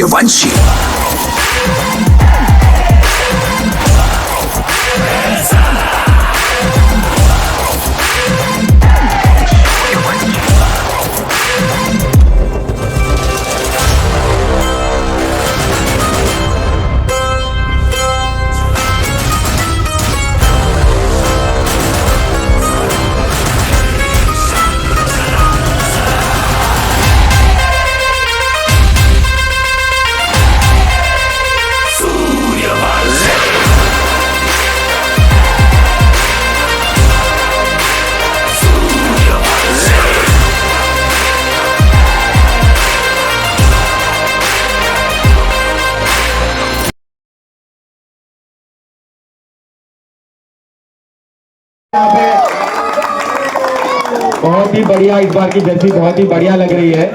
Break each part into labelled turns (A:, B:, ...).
A: सूर्यवंशी।
B: बहुत ही बढ़िया, इस बार की जर्सी बहुत ही बढ़िया लग रही है।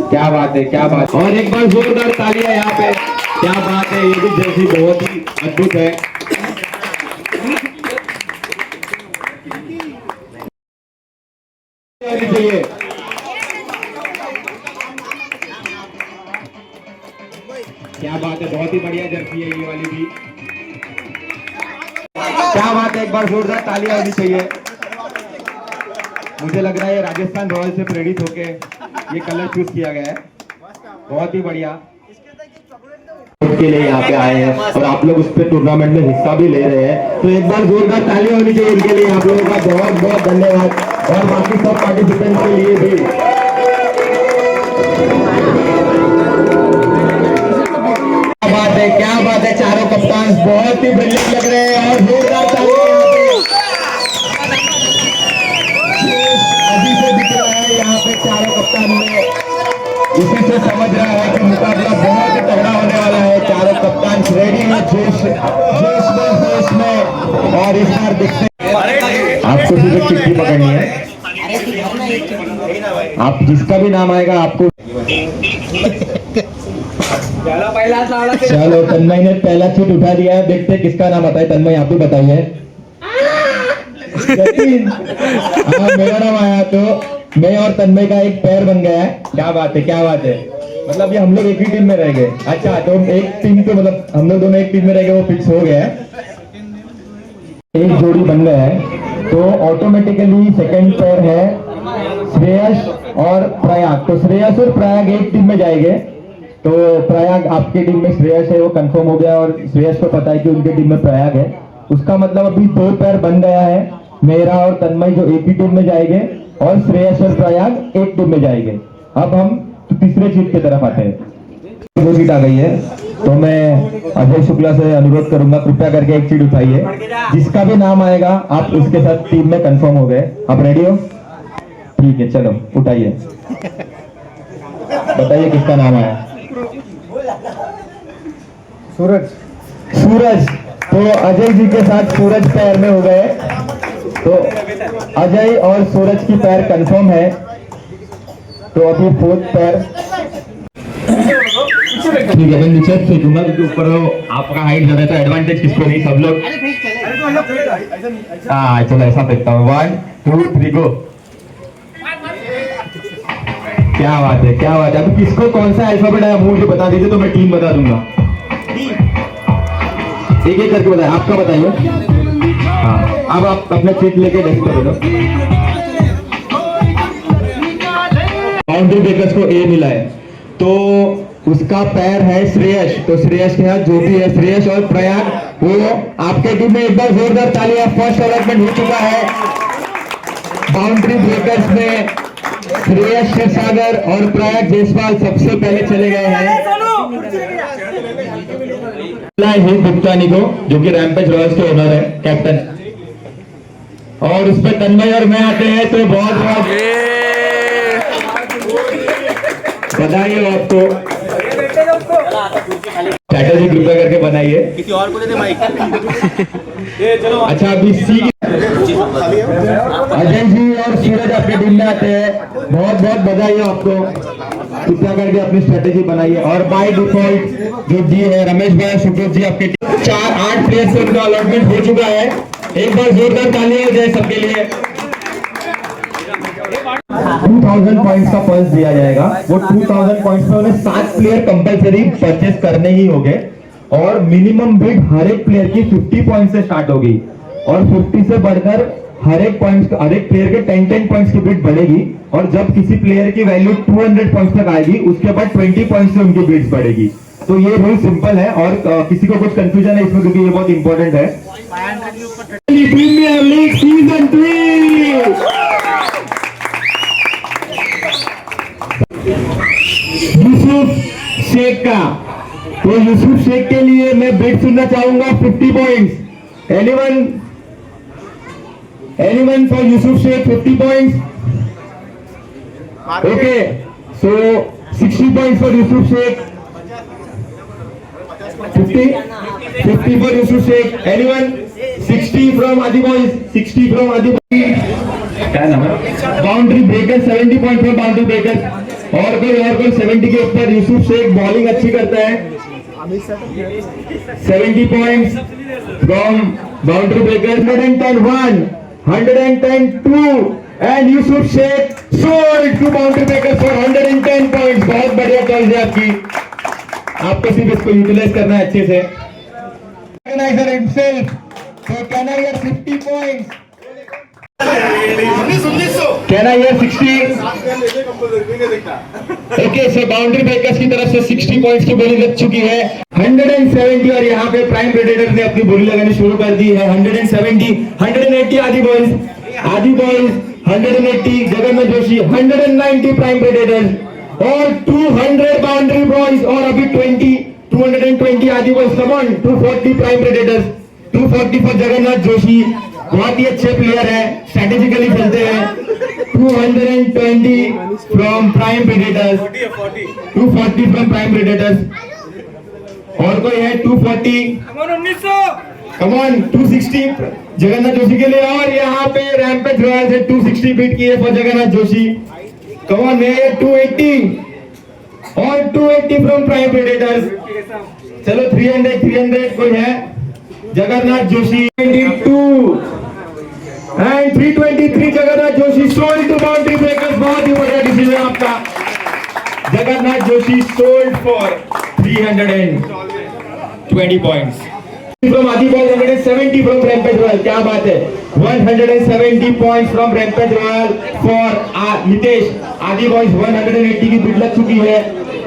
B: क्या बात है, क्या बात। और एक बार जोरदार तालियां यहाँ पे। क्या बात है, ये भी जर्सी बहुत ही अद्भुत है। चाहिए क्या बात है, बहुत ही बढ़िया जर्सी है ये वाली भी। क्या बात है, एक बार जोरदार तालियां होनी चाहिए। मुझे लग रहा है राजस्थान रॉयल से प्रेरित होके ये कलर चूज किया गया है। बहुत ही बढ़िया के लिए यहाँ पे आए हैं और आप लोग उस पर टूर्नामेंट में हिस्सा भी ले रहे हैं, तो एक बार जोरदार तालियां होनी चाहिए इनके लिए। आप लोगों का बहुत बहुत धन्यवाद और बाकी सब पार्टिसिपेंट के लिए भी। क्या बात है, क्या बात है। चारों कप्तान बहुत ही ब्रिलियंट लग रहे हैं और जोरदार तालियां अभी से दिख रहा है यहाँ पे। चारों कप्तान में इसी से समझ रहा है कि मुकाबला बहुत ही तगड़ा होने वाला है। चारों कप्तान रेडी है, जोश में और इस बार देखते हैं। आपको सिर्फ चिट्ठी पकड़नी है, आप जिसका भी नाम आएगा आपको। चलो, तन्मय ने पहला चिट उठा दिया है, देखते हैं किसका नाम आता है। तन्मय आप भी बताइए। हाँ, मेरा नाम आया तो मैं और तन्मय का एक पैर बन गया है। क्या बात है, क्या बात है। मतलब ये हम लोग एक ही टीम में रह गए। अच्छा, तो एक टीम तो मतलब हम लोग दोनों एक टीम में रह गए, वो फिक्स हो गया है। एक जोड़ी बन गया है तो ऑटोमेटिकली सेकंड पेयर है श्रेयस और प्रयाग। तो श्रेयस और प्रयाग एक टीम में जाएंगे। तो प्रयाग आपकी टीम में श्रेयस है, वो कंफर्म हो गया और श्रेयस को पता है कि उनकी टीम में प्रयाग है। उसका मतलब अभी दो पेयर बन गया है, मेरा और तन्मय जो एक ही टीम में जाएंगे और श्रेयस और प्रयाग एक टीम में जाएंगे। अब हम तीसरे चीज की तरफ आते हैं। दो सीट आ गई है तो मैं अजय शुक्ला से अनुरोध करूंगा, कृपया करके एक सीट उठाइए। जिसका भी नाम आएगा आप उसके साथ टीम में कंफर्म हो गए। आप रेडी हो? ठीक है, चलो उठाइए, बताइए किसका नाम आया। सूरज। सूरज, तो अजय जी के साथ सूरज पैर में हो गए। तो अजय और सूरज की पैर कंफर्म है। तो अभी फोर्थ पैर ठीक है, मैं नीचे फेंकूंगा क्योंकि ऊपर आपका हाइट ज्यादा है तो एडवांटेज किसको नहीं, सब लोग। हाँ चलो ऐसा फेंकता हूँ। 1 2 3 गो। क्या बात है, क्या बात है। अब किसको कौन सा अल्फाबेट है मुझे बता दीजिए तो मैं टीम बता दूंगा। एक एक करके बताइए, आपका बताइए। हाँ, अब आप अपना चीट लेके डेस्क पे दो। बाउंड्री ब्रेकर्स को ए मिला है तो उसका पैर है श्रेयस। तो श्रेयस के साथ जो भी है श्रेयस और प्रयाग, वो आपके टीम में एक बार जोरदार तालियां। फर्स्ट अलॉटमेंट हो चुका है। बाउंड्री ब्रेकर्स में श्रेयस क्षीरसागर और प्रयाग जायसवाल सबसे पहले चले गए हैं। गुप्तानी को, जो कि रैम्पेज रॉयल्स के ओनर है, कैप्टन। और उस पर तन्मय और मैं आते हैं तो बहुत बहुत बधाई हो आपको। स्ट्रैटेजी कृपया करके बनाइए। किसी और को दे दे माइक। अच्छा, अभी सी अजय जी और सूरज आपके टीम में आते हैं, बहुत बहुत बधाई हो आपको। कृपया करके अपनी स्ट्रेटेजी बनाइए। और बाय डिफॉल्ट जो जी है रमेश भाई, सुब्रत जी, आपके 4-8 प्लेयर से उनका अलॉटमेंट हो चुका है। एक बार जोरदार तालियां हो जाए सबके लिए। 2000 पॉइंट्स का पल्स दिया जाएगा। वो 2000 पॉइंट्स में उन्हें 7 प्लेयर कंपलसरी परचेस करने ही होंगे और मिनिमम बिड हर एक प्लेयर की 50 पॉइंट से स्टार्ट होगी और 50 से बढ़कर हर एक प्लेयर के 10 पॉइंट्स की बिड बढ़ेगी और जब किसी प्लेयर की वैल्यू 200 पॉइंट्स तक आएगी उसके बाद 20 पॉइंट्स से उनकी बिड्स बढ़ेगी। तो ये रूल सिंपल है और किसी को कुछ कंफ्यूजन है इसमें क्योंकि ये बहुत इंपॉर्टेंट है। Premier league season 3 Yusuf Shaikh का, तो यूसुफ शेख के लिए मैं बिड सुनना चाहूंगा 50 points. Anyone for Yusuf Shaikh 50 points? Okay, so 60 points for Yusuf Shaikh. 50 for Yusuf Sheikh. Anyone? 60 from Adi Boys. 60 from Adi Boys. क्या नाम है? Boundary Breakers 70 point from Boundary Breakers. और कोई 70 के ऊपर यूसुफ शेख बॉलिंग अच्छी करता है। 70 points from Boundary Breakers. 110 1, 110 2 and Yusuf Sheikh sold to Boundary Breakers for 110 points. बहुत बढ़िया चॉइस है आपकी, आपको सिर्फ इसको यूटिलाइज करना है अच्छे से। Organizer himself, so can I hear 50 points? Can I hear 60? Okay, so Boundary Breakers की तरफ से 60 पॉइंट्स की बोली लग चुकी है। 170 और यहाँ पे प्राइम प्रेडेटर ने अपनी बोली लगानी शुरू कर दी है। 170, 180 आदि boys 180 Jagannath Joshi, 190 prime predators और 200 बाउंड्री बॉयज और अभी 220 आदि boys. Come on, 240 prime predators, 240 for Jagannath Joshi, बहुत ही अच्छे प्लेयर है, स्ट्रेटेजिकली खेलते हैं। 220 from Prime predators, 240 from Prime predators. और कोई है 240, कम ऑन 260 जगन्नाथ जोशी के लिए। और यहाँ पे रैम्पेज रॉयल्स है 260 बीट की है for Jagannath Joshi. Come on, 280 और 280 फ्रॉम प्राइम प्रेडेटर्स। चलो 300 कोई है? Jagannath Joshi 22 and 323 Jagannath Joshi sold to boundary breakers. बहुत ही बढ़िया डिसीजन आपका। Jagannath Joshi sold for 320 points from Aadi boys, 170 from rampage royal. क्या बात है, 170 points from rampage royal for Nitesh. Aadi boys 180 की बिड लग चुकी है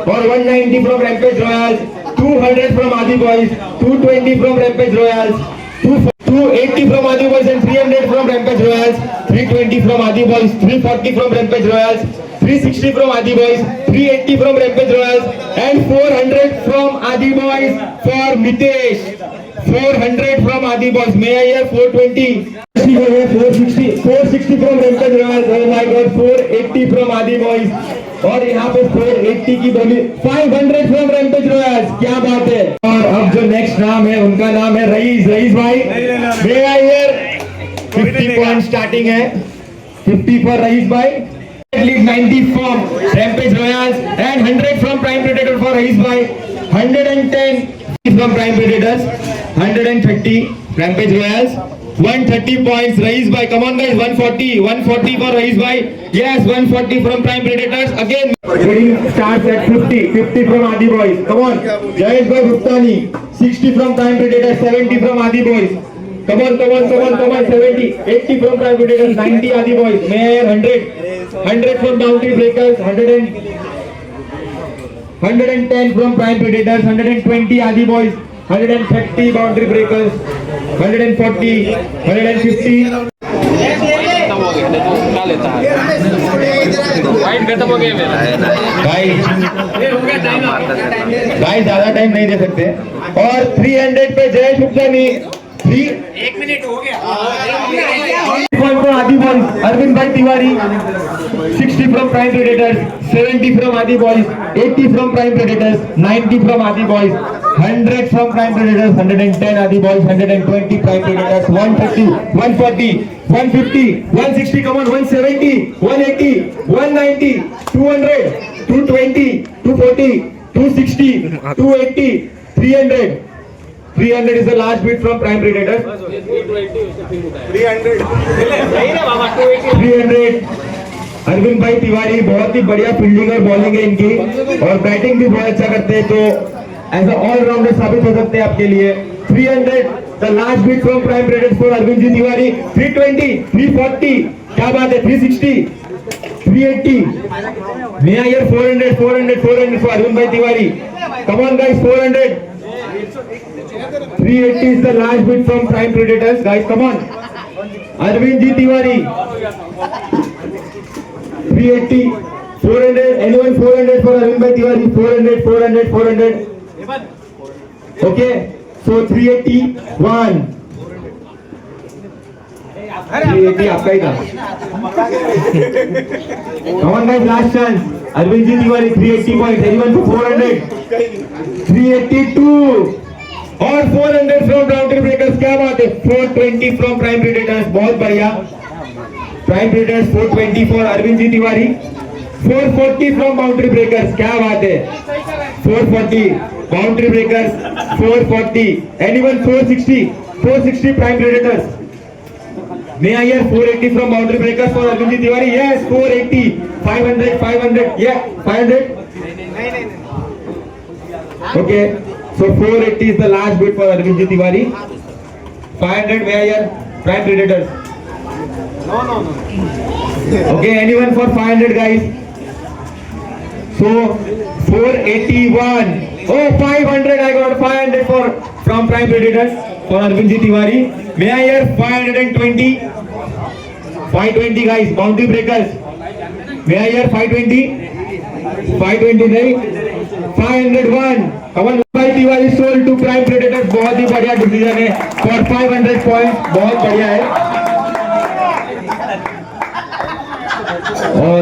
B: और 190 from Rampage Royals, 200 from Aadi Boys, 220 from Rampage Royals, 280 from Aadi Boys and 300 from Rampage Royals, 320 from Aadi Boys, 340 from Rampage Royals, 360 from Aadi Boys, 380 from Rampage Royals and 400 from Aadi Boys for Nitesh. 400 from Aadi Boys. May I hear 420? 460 from Rampage Royals. Oh my God, 480 from Aadi Boys और यहाँ पे 480 की बोली। 500 from Rampage Royals. क्या बात है। और अब जो नेक्स्ट नाम है उनका नाम है रईस भाई। May I hear 50 point starting है, 50 फॉर रईस भाई। 90 from Rampage Royals and 100 from Prime Predator for Raees भाई। 110 from Prime Predators, 130 Rampage Royals, 130 points Raees bhai. Come on guys, 140 for Raees bhai. Yes, 140 from Prime Predators. Again bidding starts at 50 from Adi Boys. Come on, Jayesh bhai Bhuktani. 60 from Prime Predators, 70 from Adi Boys. Come on, 70, 80 from Prime Predators, 90 Adi Boys. Mayor 100 from Boundary Breakers, 110 from Prime Predators, 120 Adi Boys, 130 Boundary Breakers, 140, 150. भाई ज्यादा time नहीं दे सकते। और 300 पे Jayesh गुप्तानी, 1 minute हो गया। आदि Boys Arvind भाई Tiwari, 60 from Prime Predators, 70 from Aadi Boys, 80 from Prime Predators, 90 from Aadi Boys, 100 from Prime Predators, 110 Aadi Boys, 120 Prime Predators, 130, 140, 150, 160, come on, 170, 180, 190, 200, 220, 240, 260, 280, 300. 300 is the last bid from Prime Predators. 300. Arvind भाई तिवारी, बहुत ही बढ़िया फील्डिंग और बॉलिंग है इनकी, और बैटिंग भी बहुत अच्छा करते हैं, तो ऐसा ऑलराउंडर साबित हो सकते हैं आपके लिए। 300 the last bid from Prime Predators for Arvind ji Tiwari. 320, 340, क्या बात है, 360, 380, नया ईयर 400 फॉर अरविंद भाई Tiwari. Come on guys, 400, 380 is the last bit from prime predators, guys, come on, Arvind ji Tiwari. 380, 400, anyone 400 for Arvind Bhai Tiwari, 400, 400, 400. Okay, so 381. 380 आपका ही था। Come on guys, last chance. Arvind ji Tiwari 380 points. Anyone for 400? 382 और 400 from boundary breakers, क्या बात है, 420 from prime predators, बहुत बढ़िया। Prime Predators 420 for Arvind ji Tiwari. 440 from Boundary Breakers, क्या बात है, 440 Boundary Breakers, 440, anyone 460, 460 Prime Predators. नया ईयर 480 from Boundary Breakers for Arvind ji Tiwari. Yes 480, 500, 500, yeah 500. Okay, so 480 is the last bid for Arvind ji Tiwari. 500 naya year prime predators. No. Okay, anyone for 500 guys? So 481. Oh, 500. I got 500 from prime predators for Arvind ji Tiwari. May I hear 520? 520 guys. Boundary breakers. May I hear 520? 520 नहीं. 501. Come on, भाई Tiwari sold to prime predators. बहुत ही बढ़िया decision है for 500 points. बहुत बढ़िया है। और